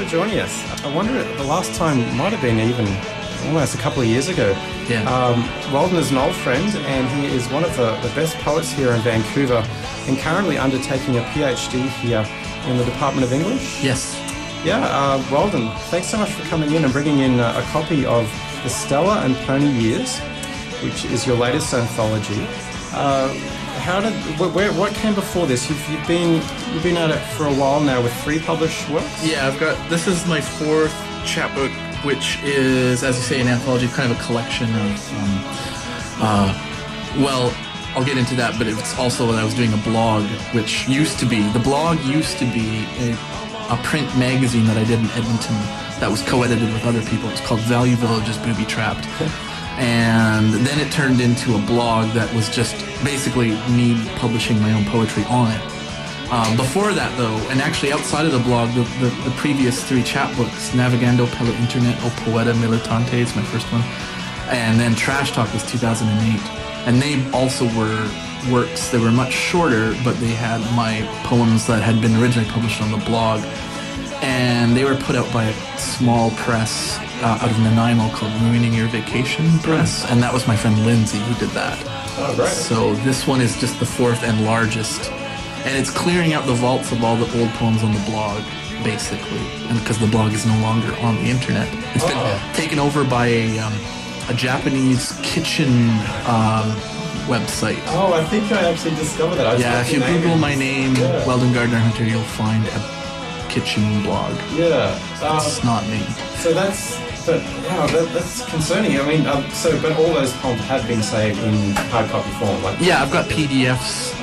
for joining us. I wonder, the last time might have been even almost a couple of years ago. Yeah. Weldon is an old friend, and he is one of the best poets here in Vancouver, and currently undertaking a PhD here in the Department of English. Yes. Yeah, Weldon, thanks so much for coming in and bringing in a copy of The Stellar and Pony Years, which is your latest anthology. What came before this? You've been at it for a while now with 3 published works. Yeah, this is my 4th chapbook, which is, as you say, an anthology, kind of a collection of, I'll get into that, but it's also when I was doing a blog, which the blog used to be a print magazine that I did in Edmonton that was co-edited with other people. It was called Value Villages Booby Trapped. And then it turned into a blog that was just basically me publishing my own poetry on it. Before that, though, and actually outside of the blog, the previous 3 chapbooks, Navigando pela Internet o Poeta Militante is my first one, and then Trash Talk was 2008. And they also were works that were much shorter, but they had my poems that had been originally published on the blog. And they were put out by a small press out of Nanaimo called Ruining Your Vacation Press, and that was my friend Lindsay who did that. Oh, right. So this one is just the 4th and largest, and it's clearing out the vaults of all the old poems on the blog, basically, and because the blog is no longer on the internet. It's been taken over by a Japanese kitchen website. Oh, I think I actually discovered that. If you Google my name, Weldon Hunter, you'll find a kitchen blog. Yeah. It's not me. So that's concerning. I mean, but all those poems have been saved in hard copy form. I've got PDFs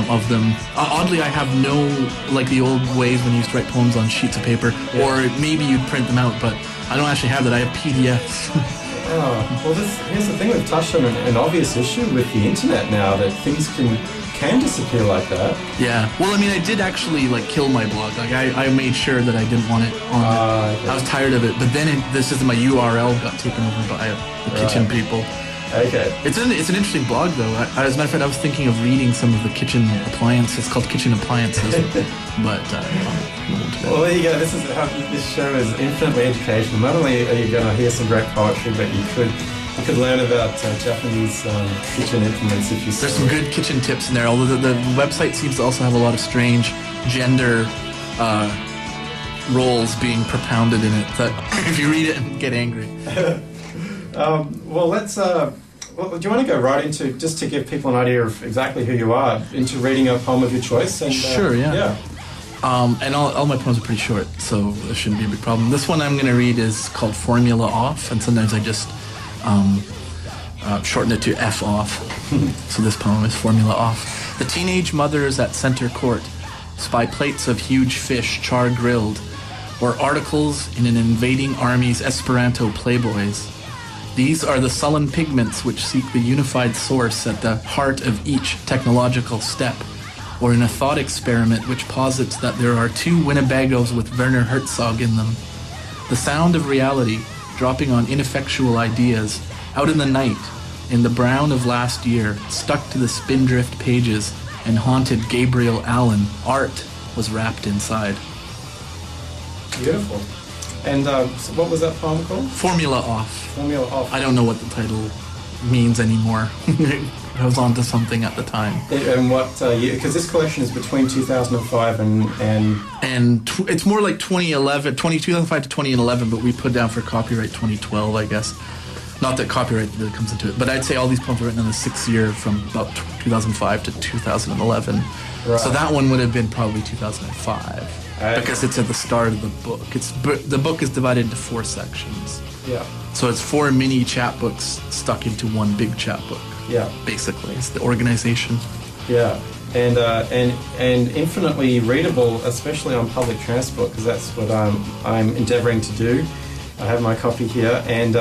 of them. Oddly, I have no, like the old ways when you used to write poems on sheets of paper, or maybe you'd print them out, but I don't actually have that. I have PDFs. Here's the thing. We've touched on an obvious issue with the internet now, that things can disappear like that. Yeah. Well, I mean, I did actually kill my blog. I made sure that I didn't want it on it. Okay. I was tired of it. But then my URL got taken over by the kitchen people. Okay. It's an interesting blog, though. As a matter of fact, I was thinking of reading some of the kitchen appliances. It's called Kitchen Appliances. But well, there you go. This is how this show is infinitely educational. Not only are you going to hear some great poetry, but you could learn about Japanese kitchen implements if you. There's some good kitchen tips in there. Although the website seems to also have a lot of strange gender roles being propounded in it. That if you read it and get angry. Let's. Do you want to go right into, just to give people an idea of exactly who you are, into reading a poem of your choice? And, sure. Yeah. And all my poems are pretty short, so there shouldn't be a big problem. This one I'm going to read is called Formula Off, and sometimes I just shorten it to F off. So this poem is Formula Off. The teenage mothers at center court spy plates of huge fish char-grilled, or articles in an invading army's Esperanto playboys. These are the sullen pigments which seek the unified source at the heart of each technological step, or in a thought experiment which posits that there are 2 Winnebagos with Werner Herzog in them. The sound of reality dropping on ineffectual ideas, out in the night, in the brown of last year, stuck to the spindrift pages and haunted Gabriel Allen. Art was wrapped inside. Beautiful. And so what was that poem called? Formula Off. Formula Off. I don't know what the title means anymore. I was onto something at the time. And what year? Because this collection is between 2005 and it's more like 2005 to 2011, but we put down for copyright 2012, I guess. Not that copyright really comes into it, but I'd say all these poems were written in the 6th year from about 2005 to 2011. Right. So that one would have been probably 2005. Because it's at the start of the book. The book is divided into 4 sections. Yeah. So it's 4 mini chapbooks stuck into one big chapbook. Yeah. Basically, it's the organization. Yeah, and infinitely readable, especially on public transport, because that's what I'm endeavouring to do. I have my copy here, and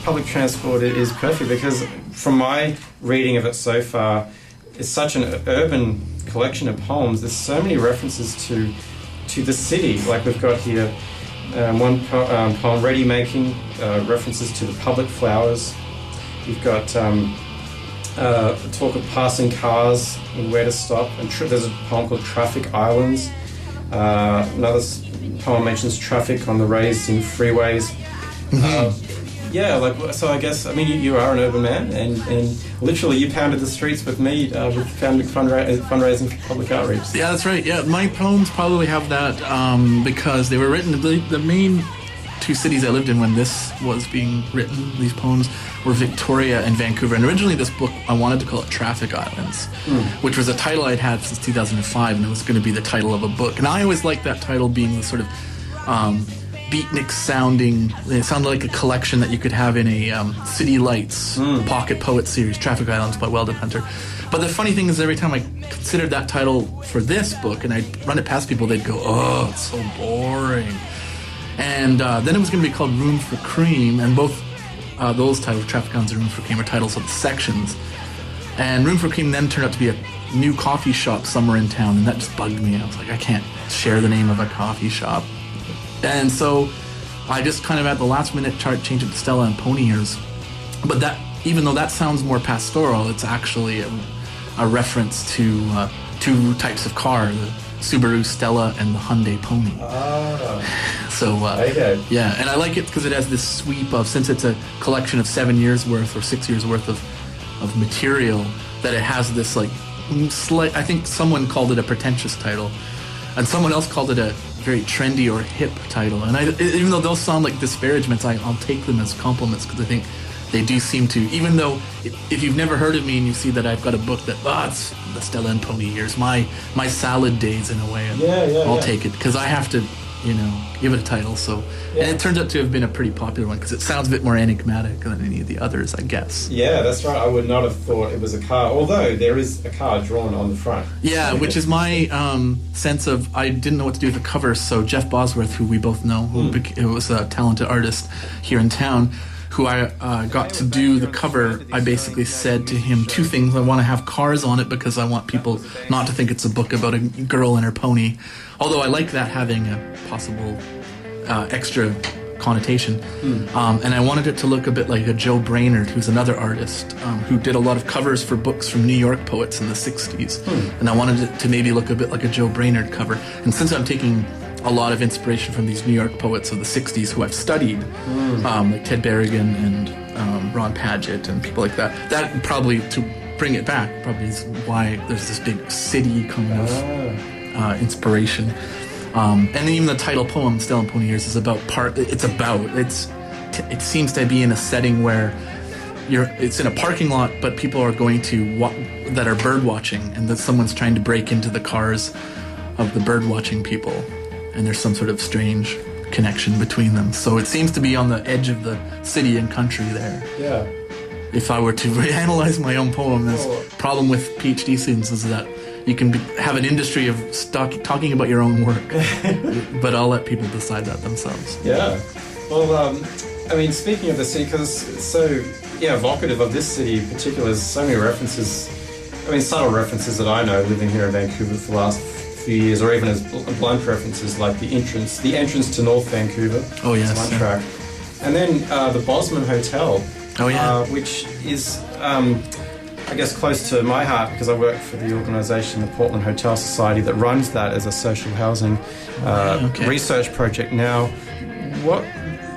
public transport is perfect because from my reading of it so far, it's such an urban collection of poems. There's so many references to the city. Like we've got here one poem, Ready Making, references to the public flowers. You've got talk of passing cars and where to stop. And there's a poem called Traffic Islands. Another poem mentions traffic on the raised-in freeways. Yeah, like, so I guess, I mean, you are an urban man, and literally you pounded the streets with me with fundraising for public outreach. Yeah, that's right. Yeah, my poems probably have that because they were written, the main two cities I lived in when this was being written, these poems, were Victoria and Vancouver. And originally this book, I wanted to call it Traffic Islands, which was a title I'd had since 2005, and it was going to be the title of a book. And I always liked that title being the sort of beatnik sounding. It sounded like a collection that you could have in a City Lights pocket poet series, Traffic Islands by Weldon Hunter. But the funny thing is, every time I considered that title for this book and I'd run it past people, they'd go, "Oh, it's so boring." And then it was going to be called Room for Cream, and both those titles, Traffic Islands and Room for Cream, are titles of the sections. And Room for Cream then turned out to be a new coffee shop somewhere in town, and that just bugged me. I was like, I can't share the name of a coffee shop. And so I just kind of at the last minute changed it to Stella and Pony Ears. But that, even though that sounds more pastoral, it's actually a reference to two types of car, the Subaru Stella and the Hyundai Pony. So, okay. Yeah, and I like it because it has this sweep of, since it's a collection of 7 years worth or 6 years worth of material, that it has this like slight, I think someone called it a pretentious title, and someone else called it a very trendy or hip title. And even though those sound like disparagements, I'll take them as compliments because I think they do seem to, even though if you've never heard of me and you see that I've got a book that, it's the Stella and Pony Years, my salad days in a way, and I'll take it because I have to, give it a title. So, and it turns out to have been a pretty popular one because it sounds a bit more enigmatic than any of the others, I guess. Yeah, that's right. I would not have thought it was a car, although there is a car drawn on the front. Yeah, which is my sense of, I didn't know what to do with the cover, so Jeff Bosworth, who we both know, who was a talented artist here in town, who I got to do the cover, I basically said to him two things. I want to have cars on it because I want people not to think it's a book about a girl and her pony, although I like that having a possible extra connotation. And I wanted it to look a bit like a Joe Brainerd, who's another artist who did a lot of covers for books from New York poets in the 60s. And I wanted it to maybe look a bit like a Joe Brainerd cover. And since I'm taking a lot of inspiration from these New York poets of the 60s who I've studied, like Ted Berrigan and Ron Padgett and people like that. That probably, to bring it back, probably is why there's this big city kind of inspiration. And even the title poem, Stella and Pony Ears, is about it seems to be in a setting where it's in a parking lot, but people are going to that are bird watching, and that someone's trying to break into the cars of the bird watching people. And there's some sort of strange connection between them. So it seems to be on the edge of the city and country there. Yeah. If I were to analyze my own poem, the problem with PhD students is that you can have an industry of talking about your own work, but I'll let people decide that themselves. Yeah. Well, I mean, speaking of the city, because it's so evocative of this city in particular, there's so many references, subtle references that I know living here in Vancouver for the last few years, or even as blunt references like the entrance to North Vancouver. Oh yes, one track, and then the Bosman Hotel. Oh yeah, which is I guess close to my heart because I work for the organisation, the Portland Hotel Society, that runs that as a social housing research project. Now, what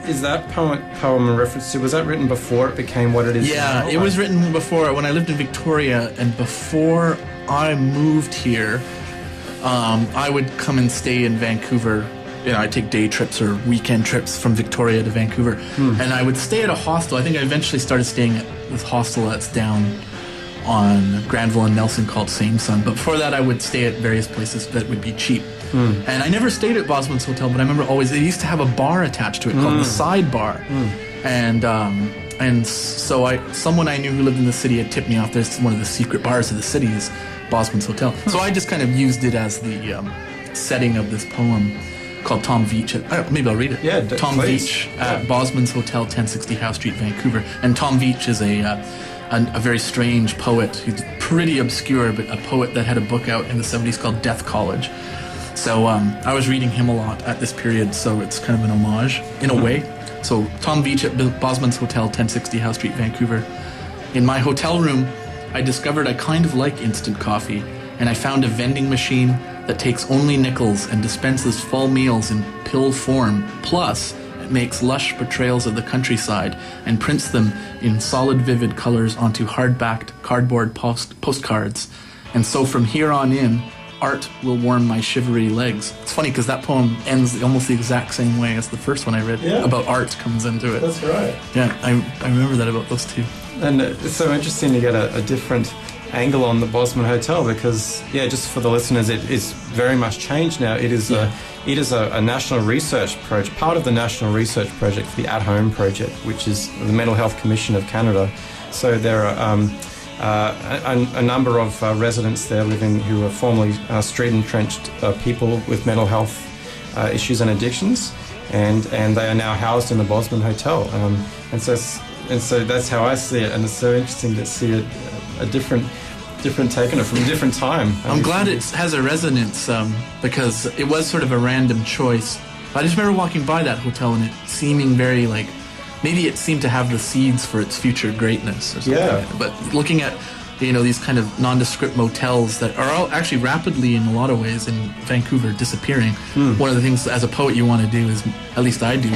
is that poem in reference to? Was that written before it became what it is now? Yeah, it was written before, when I lived in Victoria, and before I moved here. I would come and stay in Vancouver. I'd take day trips or weekend trips from Victoria to Vancouver. And I would stay at a hostel. I think I eventually started staying at this hostel that's down on Granville and Nelson called Same Sun. But before that, I would stay at various places that would be cheap. And I never stayed at Bosman's Hotel, but I remember always, they used to have a bar attached to it called the Side Bar. And so someone I knew who lived in the city had tipped me off. There's one of the secret bars of the city's Bosman's Hotel. So I just kind of used it as the setting of this poem called Tom Veitch. Maybe I'll read it. Yeah, Tom Veitch at Bosman's Hotel, 1060 Howe Street, Vancouver. And Tom Veitch is a very strange poet. He's pretty obscure, but a poet that had a book out in the 70s called Death College. So I was reading him a lot at this period, so it's kind of an homage in a way. So Tom Veitch at Bosman's Hotel, 1060 Howe Street, Vancouver. In my hotel room, I discovered I kind of like instant coffee, and I found a vending machine that takes only nickels and dispenses full meals in pill form. Plus, it makes lush portrayals of the countryside and prints them in solid, vivid colors onto hard-backed cardboard postcards. And so from here on in, art will warm my shivery legs. It's funny because that poem ends almost the exact same way as the first one I read. Yeah. About art comes into it. That's right. Yeah, I remember that about those two. And it's so interesting to get a different angle on the Bosman Hotel because, yeah, just for the listeners, it is very much changed now. It is a national research project, part of the national research project for the At Home project, which is the Mental Health Commission of Canada. So there are a number of residents there living who are formerly street-entrenched people with mental health issues and addictions, and they are now housed in the Bosman Hotel. And so that's how I see it, and it's so interesting to see a different take on it from a different time. I'm glad it has a resonance because it was sort of a random choice. I just remember walking by that hotel and it seeming very like, maybe it seemed to have the seeds for its future greatness or something. Yeah. But looking at, these kind of nondescript motels that are all actually rapidly, in a lot of ways, in Vancouver, disappearing. One of the things as a poet you want to do is, at least I do,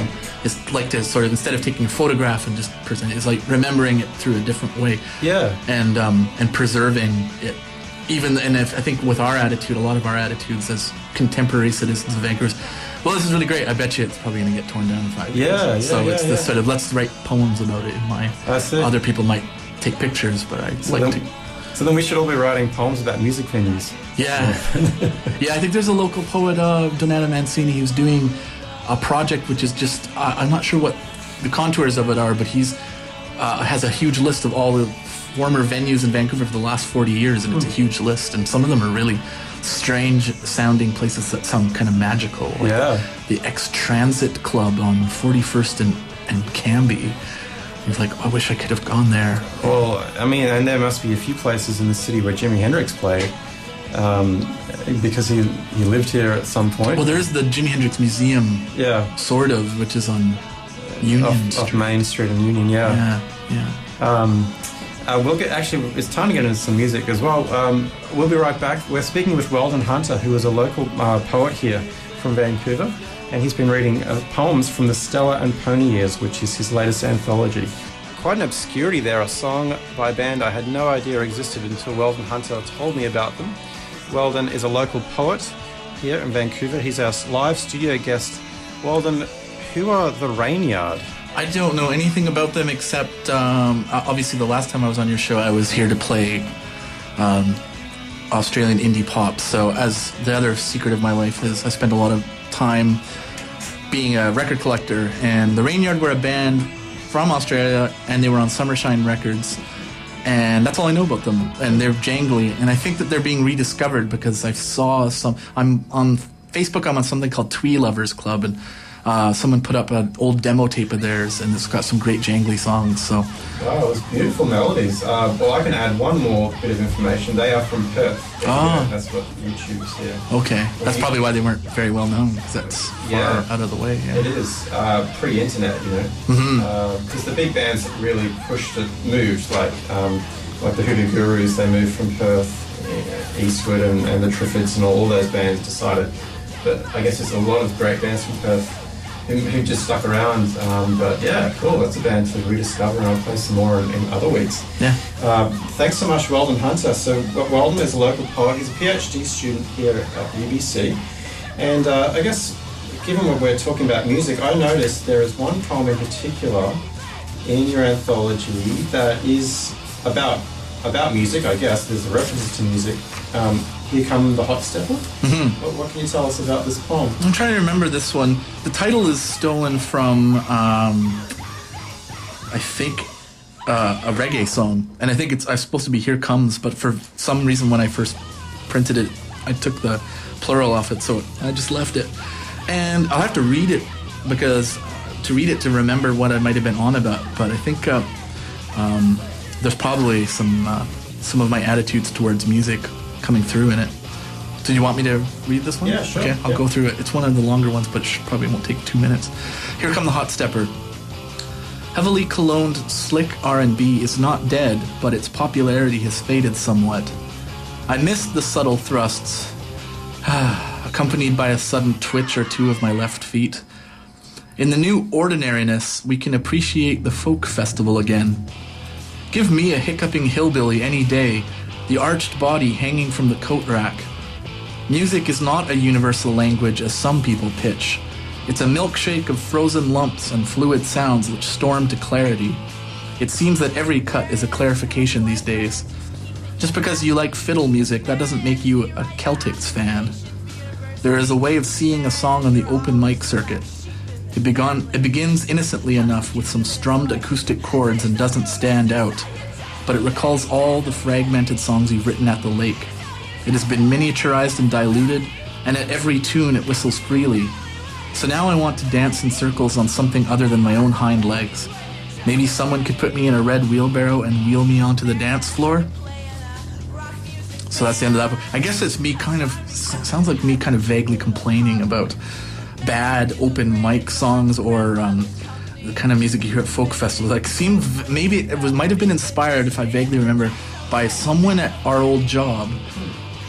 is like to sort of, instead of taking a photograph and just present it, is like remembering it through a different way. Yeah. And preserving it. And I think with our attitude, a lot of our attitudes as contemporary citizens of Vancouver, well, this is really great. I bet you it's probably going to get torn down in 5 years. So it's this sort of, let's write poems about it in mind. That's it. Other people might take pictures, but I'd like to. So then we should all be writing poems about music venues. Yeah. Yeah, I think there's a local poet, Donata Mancini, who's doing a project which is just, I'm not sure what the contours of it are, but he's has a huge list of all the former venues in Vancouver for the last 40 years, and it's a huge list, and some of them are really strange sounding places that sound kind of magical. Like the X-Transit Club on 41st and Cambie. He's like, I wish I could have gone there. Well, I mean, and there must be a few places in the city where Jimi Hendrix played, because he lived here at some point. Well, there's the Jimi Hendrix Museum, sort of, which is on Union Street. Off Main Street and Union, Yeah. It's time to get into some music as well. We'll be right back. We're speaking with Weldon Hunter, who is a local poet here from Vancouver, and he's been reading poems from the Stella and Pony Years, which is his latest anthology. Quite an obscurity there, a song by a band I had no idea existed until Weldon Hunter told me about them. Weldon is a local poet here in Vancouver. He's our live studio guest. Weldon, who are the Rainyard? I don't know anything about them except, obviously the last time I was on your show, I was here to play Australian indie pop. So as the other secret of my life is, I spend a lot of time being a record collector. And the Rainyard were a band from Australia, and they were on Summershine Records. And that's all I know about them. And they're jangly. And I think that they're being rediscovered because I saw I'm on Facebook, I'm on something called Twee Lovers Club, and someone put up an old demo tape of theirs, and it's got some great jangly songs. So, wow, those beautiful melodies. Well, I can add one more bit of information. They are from Perth. That's what YouTube's here. Okay, that's probably why they weren't very well known, because that's far out of the way. Yeah. It is pre-internet, because the big bands that really pushed it moved, like the Hoodoo Gurus. They moved from Perth eastward, and the Triffids and all those bands decided. But I guess there's a lot of great bands from Perth who just stuck around. But yeah, cool. That's a band to rediscover, and I'll play some more in other weeks. Yeah. Thanks so much, Weldon Hunter. So Weldon is a local poet. He's a PhD student here at UBC. And I guess, given what we're talking about music, I noticed there is one poem in particular in your anthology that is about music, I guess. There's references to music. Here Come the Hot Stepper. Mm-hmm. What can you tell us about this poem? I'm trying to remember this one. The title is stolen from, I think, a reggae song. And I think it's supposed to be Here Comes, but for some reason when I first printed it, I took the plural off it, so I just left it. And I'll have to read it, because to remember what I might have been on about. But I think there's probably some of my attitudes towards music coming through in it. Do you want me to read this one? Yeah, sure. Okay, I'll go through it. It's one of the longer ones, but probably won't take 2 minutes. Here Come the Hot Stepper. Heavily cologned, slick R&B is not dead, but its popularity has faded somewhat. I missed the subtle thrusts, accompanied by a sudden twitch or two of my left feet. In the new ordinariness, we can appreciate the folk festival again. Give me a hiccuping hillbilly any day, the arched body hanging from the coat rack. Music is not a universal language as some people pitch. It's a milkshake of frozen lumps and fluid sounds which storm to clarity. It seems that every cut is a clarification these days. Just because you like fiddle music, that doesn't make you a Celtics fan. There is a way of seeing a song on the open mic circuit. It begins innocently enough with some strummed acoustic chords and doesn't stand out, but it recalls all the fragmented songs you've written at the lake. It has been miniaturized and diluted, and at every tune it whistles freely. So now I want to dance in circles on something other than my own hind legs. Maybe someone could put me in a red wheelbarrow and wheel me onto the dance floor? So that's the end of that. I guess it's me sounds like me kind of vaguely complaining about bad open mic songs or the kind of music you hear at folk festivals. Like, maybe might have been inspired, if I vaguely remember, by someone at our old job.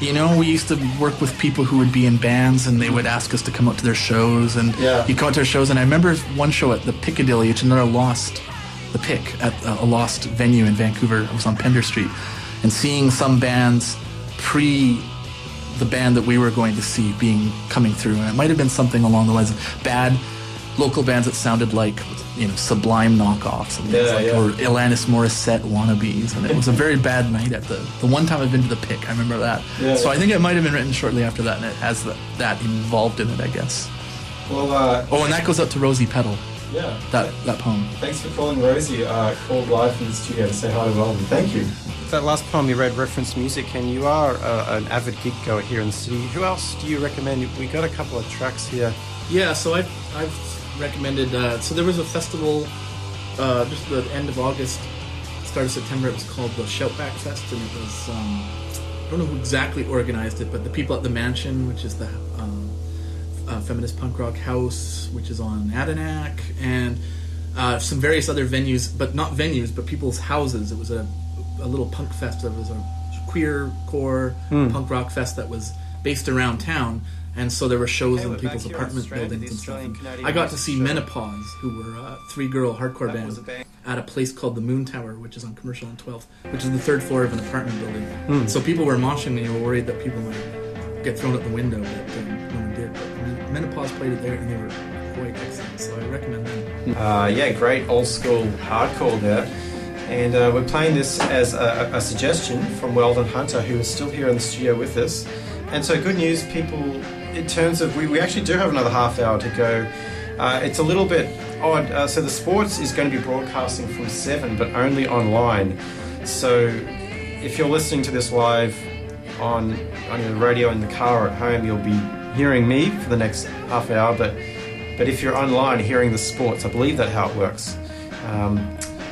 You know, we used to work with people who would be in bands, and they would ask us to come out to their shows, and you'd come out to their shows. And I remember one show at the Piccadilly, which is another the Pick, at a lost venue in Vancouver. It was on Pender Street, and seeing some bands pre the band that we were going to see coming through, and it might have been something along the lines of bad local bands that sounded like, you know, Sublime knockoffs and things or Alanis Morissette wannabes, and it was a very bad night at the one time I've been to the Pick. I remember that. So I think it might have been written shortly after that, and it has that involved in it, I guess. Well, and that goes up to Rosie Petal. Yeah. That poem. Thanks for calling Rosie. Called live from the studio to say hi to Weldon. Thank you. That last poem you read referenced music, and you are an avid gig goer here in the city. Who else do you recommend? We got a couple of tracks here. Yeah, so I've recommended. So there was a festival just the end of August, start of September. It was called the Shoutback Fest, and it was I don't know who exactly organized it, but the people at the Mansion, which is the feminist punk rock house, which is on Adenac, and some various other venues, but not venues, but people's houses. It was a little punk fest. That was a queer core punk rock fest that was based around town, and so there were shows in people's apartment buildings and stuff. And I got to see Menopause, who were a 3-girl hardcore band, at a place called the Moon Tower, which is on Commercial and 12th, which is the 3rd floor of an apartment building. So people were moshing, and you were worried that people might get thrown out the window, but no one did. But Menopause played it there, and they were quite excellent, so I recommend them. Great old school hardcore there. And we're playing this as a suggestion from Weldon Hunter, who is still here in the studio with us. And so good news, people, in terms of, we actually do have another half hour to go. It's a little bit odd. So the sports is going to be broadcasting from 7, but only online. So if you're listening to this live on your radio in the car or at home, you'll be hearing me for the next half hour. But if you're online hearing the sports, I believe that's how it works.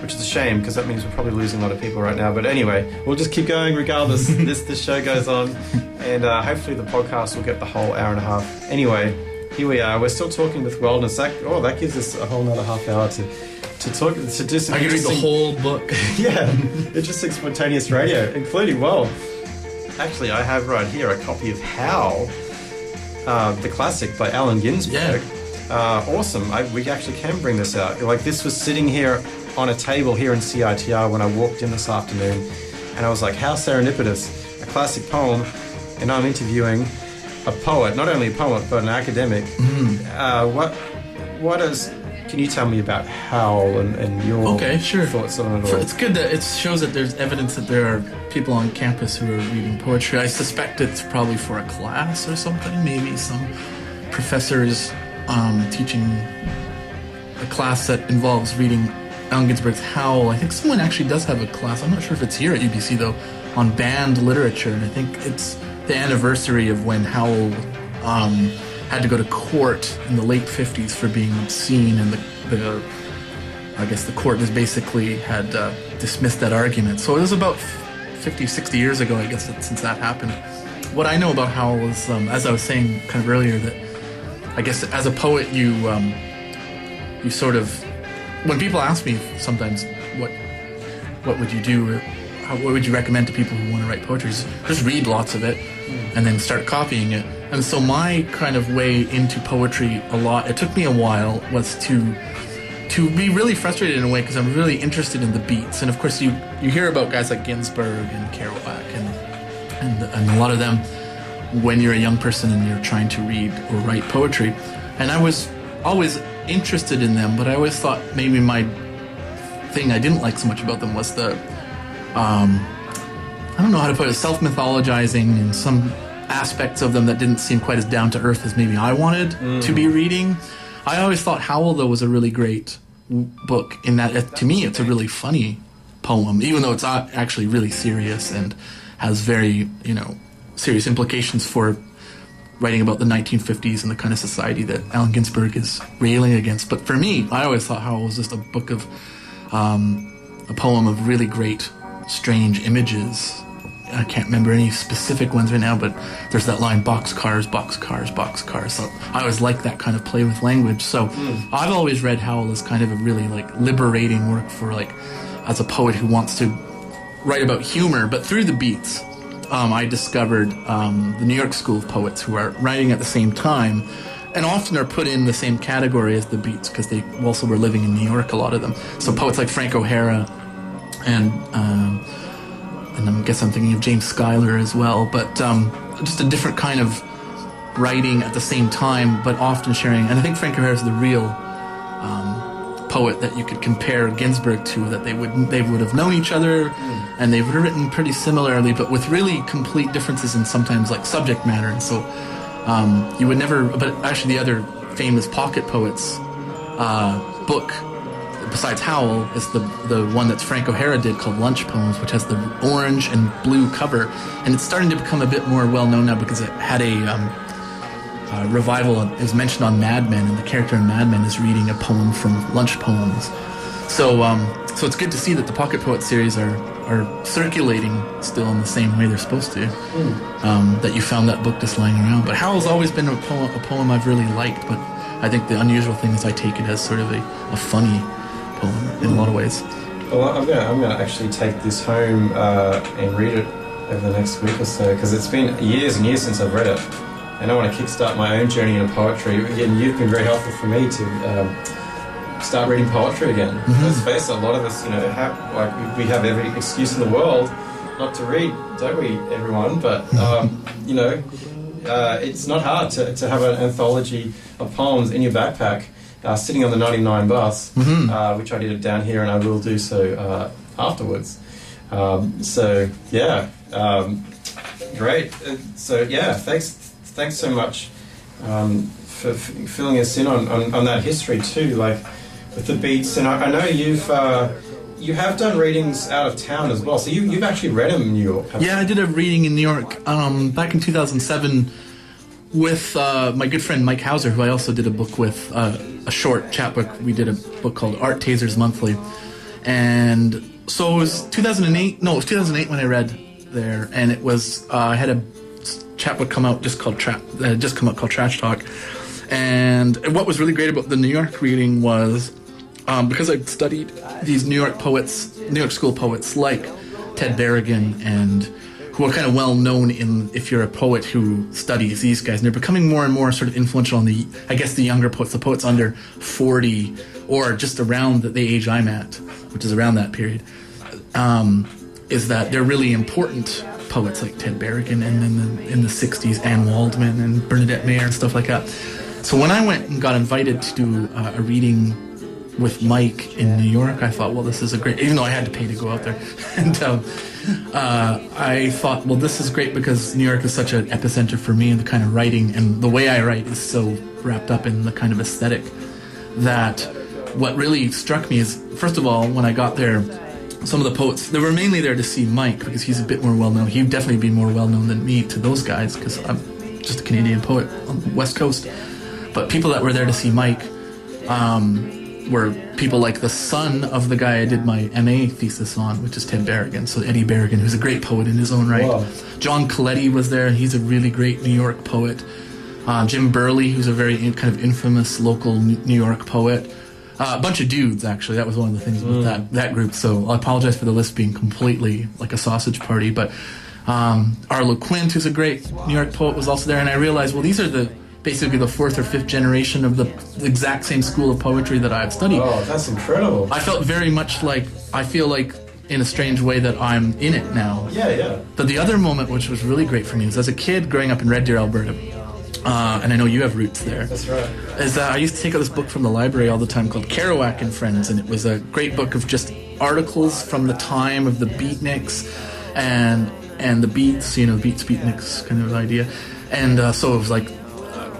Which is a shame, because that means we're probably losing a lot of people right now. But anyway, we'll just keep going regardless. This show goes on, and hopefully the podcast will get the whole hour and a half. Anyway, here we are. We're still talking with Weldon. That gives us a whole nother half hour to talk, to do some. I can read the whole book. Yeah, interesting spontaneous radio, including, actually, I have right here a copy of Howl, the classic by Allen Ginsberg. Yeah. Awesome. We actually can bring this out. Like, this was sitting here on a table here in CiTR when I walked in this afternoon, and I was like, how serendipitous, a classic poem, and I'm interviewing a poet, not only a poet but an academic. Can you tell me about Howl and your thoughts on it all? It's good that it shows that there's evidence that there are people on campus who are reading poetry. I suspect it's probably for a class or something, maybe some professors teaching a class that involves reading Allen Ginsberg's Howl. I think someone actually does have a class, I'm not sure if it's here at UBC though, on banned literature, and I think it's the anniversary of when Howl had to go to court in the late 50s for being obscene, and I guess the court has basically had dismissed that argument. So it was about 50, 60 years ago, I guess, since that happened. What I know about Howl is, as I was saying kind of earlier, that I guess as a poet you sort of, when people ask me sometimes what would you do, what would you recommend to people who want to write poetry, just read lots of it. and then start copying it. And so my kind of way into poetry a lot, it took me a while, was to be really frustrated in a way, because I'm really interested in the beats. And of course you hear about guys like Ginsberg and Kerouac and a lot of them when you're a young person and you're trying to read or write poetry. And I was always interested in them, but I always thought maybe my thing I didn't like so much about them was the I don't know how to put it, self-mythologizing, and some aspects of them that didn't seem quite as down to earth as maybe I wanted to be reading. I always thought Howl, though, was a really great book in that, to me, it's a really funny poem, even though it's actually really serious and has very, serious implications for writing about the 1950s and the kind of society that Allen Ginsberg is railing against. But for me, I always thought Howl was just a book of, a poem of really great, strange images. I can't remember any specific ones right now, but there's that line, boxcars, boxcars, boxcars. So I always like that kind of play with language. So I've always read Howl as kind of a really liberating work for as a poet who wants to write about humor, but through the beats. I discovered the New York School of Poets, who are writing at the same time and often are put in the same category as the beats because they also were living in New York, a lot of them. So poets like Frank O'Hara and I guess I'm thinking of James Schuyler as well, but just a different kind of writing at the same time, but often sharing. And I think Frank O'Hara is the real poet that you could compare Ginsberg to, that they would have known each other, and they've written pretty similarly, but with really complete differences in sometimes subject matter. And so you would never. But actually, the other famous Pocket Poets book, besides Howl, is the one that Frank O'Hara did called Lunch Poems, which has the orange and blue cover, and it's starting to become a bit more well known now because it had a revival. It was mentioned on Mad Men, and the character in Mad Men is reading a poem from Lunch Poems. So it's good to see that the Pocket Poet series are circulating still in the same way they're supposed to. That you found that book just lying around. But Howl's always been a poem I've really liked, but I think the unusual thing is I take it as sort of a funny poem in a lot of ways. Well, I'm gonna actually take this home and read it over the next week or so, because it's been years and years since I've read it, and I want to kickstart my own journey into poetry. Again, you've been very helpful for me to start reading poetry again. Let's face it, a lot of us, we have every excuse in the world not to read, don't we, everyone? But it's not hard to have an anthology of poems in your backpack. Sitting on the 99 bus, which I did it down here, and I will do so afterwards. Great. Thanks so much for filling us in on that history too, with the beats. And I know you have done readings out of town as well. So you've actually read them in New York. Yeah, I did a reading in New York back in 2007. With my good friend Mike Hauser, who I also did a book with, a short chapbook. We did a book called Art Tasers Monthly. And so it was 2008. No, it was 2008 when I read there. And it was, I had a chapbook come out called Trash Talk. And what was really great about the New York reading was, because I'd studied these New York School poets like Ted Berrigan, and who are kind of well known if you're a poet who studies these guys, and they're becoming more and more sort of influential on the younger poets, the poets under 40, or just around the age I'm at, which is around that period, is that they're really important poets like Ted Berrigan, and then in the 60s, Anne Waldman and Bernadette Mayer and stuff like that. So when I went and got invited to do a reading with Mike in New York, I thought, well, this is a great, even though I had to pay to go out there, and I thought, well, this is great because New York is such an epicenter for me, and the kind of writing and the way I write is so wrapped up in the kind of aesthetic that what really struck me is, first of all, when I got there, some of the poets, they were mainly there to see Mike because he's a bit more well-known. He'd definitely be more well-known than me to those guys because I'm just a Canadian poet on the West Coast. But people that were there to see Mike were people like the son of the guy I did my MA thesis on, which is Ted Berrigan. So Eddie Berrigan, who's a great poet in his own right. Wow. John Coletti was there. He's a really great New York poet. Jim Burley, who's a very kind of infamous local New York poet. A bunch of dudes, actually. That was one of the things with that group. So I apologize for the list being completely like a sausage party. But Arlo Quint, who's a great New York poet, was also there, and I realized, well, these are basically the fourth or fifth generation of the exact same school of poetry that I've studied. Oh, that's incredible. I felt very much like, I feel like in a strange way that I'm in it now. Yeah. But the other moment, which was really great for me, is as a kid growing up in Red Deer, Alberta, and I know you have roots there. That's right. Is I used to take out this book from the library all the time called Kerouac and Friends, and it was a great book of just articles from the time of the beatniks and the beats, beatniks kind of idea. And so it was like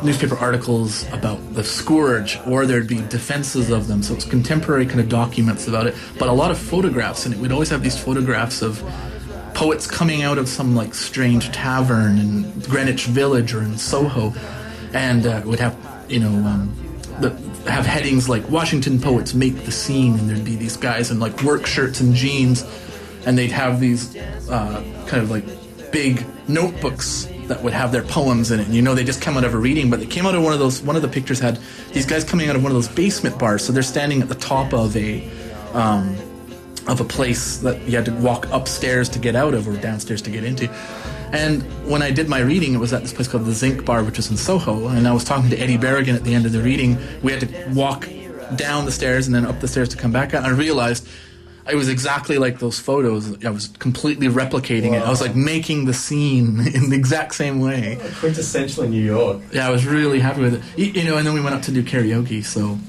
newspaper articles about the scourge, or there'd be defenses of them. So it's contemporary kind of documents about it, but a lot of photographs, and it would always have these photographs of poets coming out of some like strange tavern in Greenwich Village or in Soho, and would have have headings like Washington poets make the scene, and there'd be these guys in like work shirts and jeans, and they'd have these kind of like big notebooks that would have their poems in it, and they just come out of a reading, but they came out of one of the pictures had these guys coming out of one of those basement bars, so they're standing at the top of a place that you had to walk upstairs to get out of, or downstairs to get into. And when I did my reading, it was at this place called the Zinc Bar, which was in Soho, and I was talking to Eddie Berrigan at the end of the reading. We had to walk down the stairs and then up the stairs to come back out, and I realized it was exactly like those photos. I was completely replicating it. I was like making the scene in the exact same way. Quintessentially New York. Yeah, I was really happy with it. And then we went up to do karaoke, so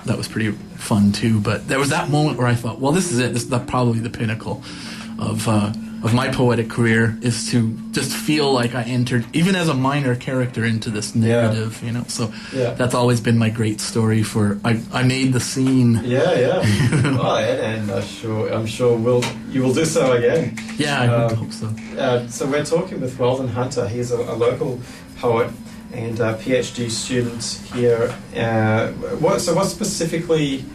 that was pretty fun too. But there was that moment where I thought, well, this is it. This is probably the pinnacle of my poetic career, is to just feel like I entered, even as a minor character, into this narrative. So that's always been my great story for I made the scene. Yeah. Well, and I'm sure you will do so again. Yeah, I hope so. So we're talking with Weldon Hunter. He's a local poet and a PhD student here. What specifically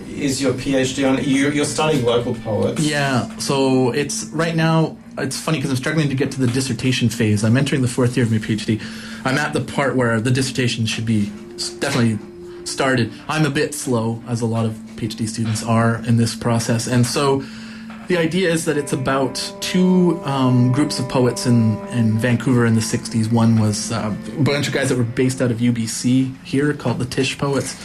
is your PhD on? You're studying local poets. Yeah, so it's right now, it's funny because I'm struggling to get to the dissertation phase. I'm entering the fourth year of my PhD. I'm at the part where the dissertation should be definitely started. I'm a bit slow, as a lot of PhD students are in this process. And so the idea is that it's about two groups of poets in Vancouver in the 60s. One was a bunch of guys that were based out of UBC here, called the Tisch Poets.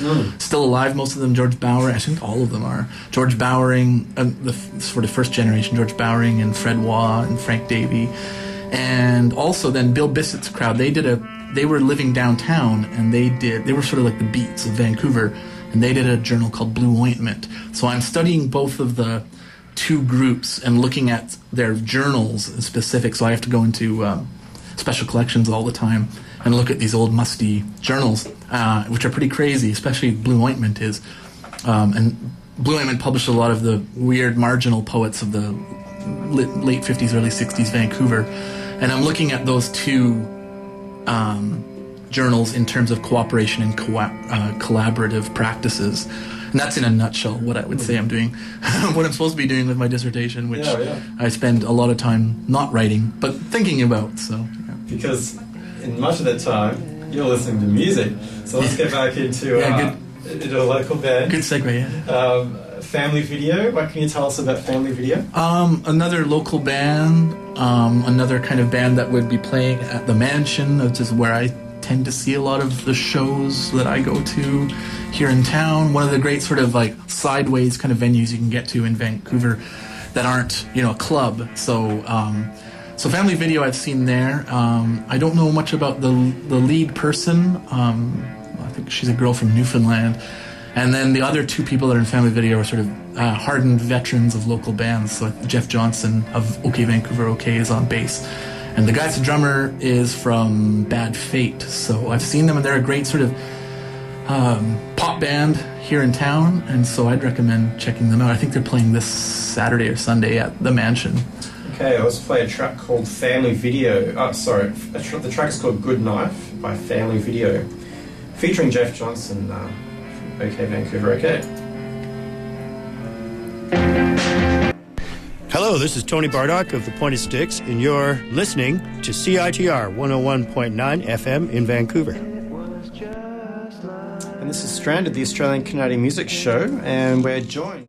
Still alive, most of them. George Bowering, I think all of them are. George Bowering, the sort of first generation, George Bowering and Fred Waugh and Frank Davey. And also then Bill Bissett's crowd, they were living downtown, and they were sort of like the Beats of Vancouver, and they did a journal called Blue Ointment. So I'm studying both of the two groups and looking at their journals specific. So I have to go into special collections all the time and look at these old musty journals, which are pretty crazy, especially Blue Ointment is. And Blue Ointment published a lot of the weird marginal poets of the late 50s, early 60s Vancouver. And I'm looking at those two journals in terms of cooperation and collaborative practices. And that's in a nutshell what I would say I'm doing, what I'm supposed to be doing with my dissertation, which I spend a lot of time not writing, but thinking about. Because in much of that time, you're listening to music. So let's get back into a local band. Good segue, yeah. Family Video. What can you tell us about Family Video? Another local band, another kind of band that would be playing at the Mansion, which is where I tend to see a lot of the shows that I go to here in town. One of the great sort of like sideways kind of venues you can get to in Vancouver that aren't, a club. So Family Video I've seen there. I don't know much about the lead person. I think she's a girl from Newfoundland. And then the other two people that are in Family Video are sort of hardened veterans of local bands. So Jeff Johnson of OK Vancouver OK is on bass. And the guy's drummer is from Bad Fate. So I've seen them, and they're a great sort of pop band here in town. And so I'd recommend checking them out. I think they're playing this Saturday or Sunday at the Mansion. Okay, let's play a track called Family Video. The track is called Good Knife by Family Video, featuring Jeff Johnson, OK Vancouver OK. Hello, this is Tony Bardock of the Pointed Sticks, and you're listening to CiTR 101.9 FM in Vancouver. And this is Stranded, the Australian Canadian Music Show, and we're joined